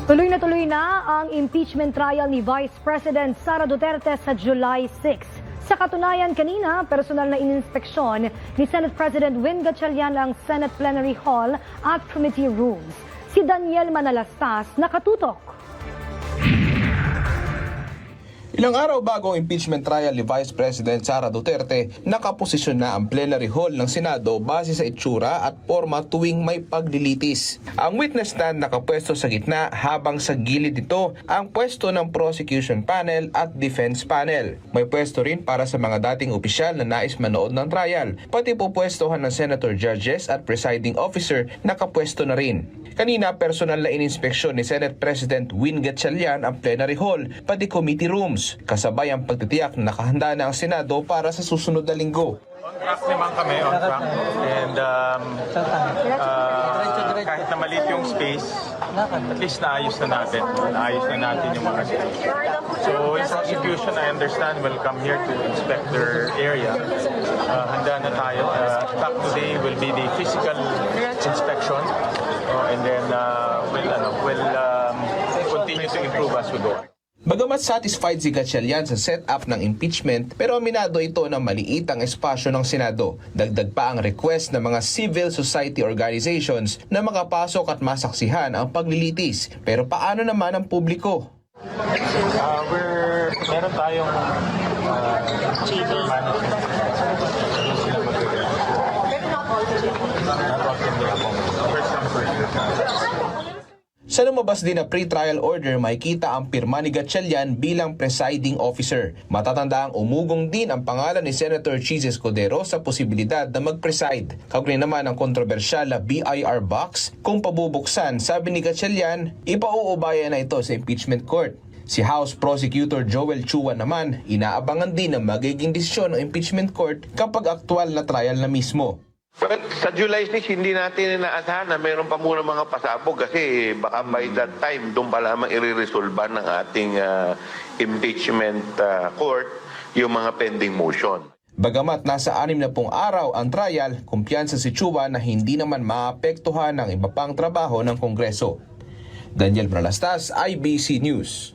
Tuloy na ang impeachment trial ni Vice President Sara Duterte sa July 6. Sa katunayan kanina, personal na ininspeksyon ni Senate President Win Gatchalian ang Senate Plenary Hall at committee rooms. Si Daniel Manalastas nakatutok. Ilang araw bago ang impeachment trial ni Vice President Sara Duterte, nakaposisyon na ang plenary hall ng Senado base sa itsura at forma tuwing may paglilitis. Ang witness stand nakapwesto sa gitna habang sa gilid nito ang pwesto ng prosecution panel at defense panel. May pwesto rin para sa mga dating opisyal na nais manood ng trial, pati po pwestohan ng senator judges at presiding officer nakapwesto na rin. Kanina, personal na ininspeksyon ni Senate President Win Gatchalian ang plenary hall, pati committee rooms, kasabay ang pagtitiyak na nakahanda na ang Senado para sa susunod na linggo. On track naman kami, on track. And kahit na maliit yung space, at least naayos na natin. Naayos na natin yung mga space. So in prosecution, I understand, will come here to inspect their area. Handa na tayo. In fact, today will be the physical inspection. And then we'll continue to improve as we go. Bagamat satisfied si Gatchalian sa setup ng impeachment, pero aminado ito na maliit ang espasyo ng Senado. Dagdag pa ang request ng mga civil society organizations na makapasok at masaksihan ang paglilitis. Pero paano naman ang publiko? Meron tayong civil management. Sa lumabas din na pre-trial order, makikita ang pirma ni Gatchalian bilang presiding officer. Matatanda ang umugong din ang pangalan ni Senator Chis Escudero sa posibilidad na mag-preside. Kaugnay naman ang kontrobersyal na BIR box, kung pabubuksan, sabi ni Gatchalian, ipauubaya na ito sa impeachment court. Si House Prosecutor Joel Chua naman, inaabangan din ang magiging desisyon ng impeachment court kapag aktual na trial na mismo. Well, sa July 6, hindi natin inaasahan na mayroon pa muna mga pasabog kasi baka by that time, doon pa lamang i-resolve ng ating impeachment court yung mga pending motion. Bagamat nasa 60 araw ang trial, kumpiyansa si Chua na hindi naman maapektuhan ng iba pang trabaho ng Kongreso. Daniel Manalastas, IBC News.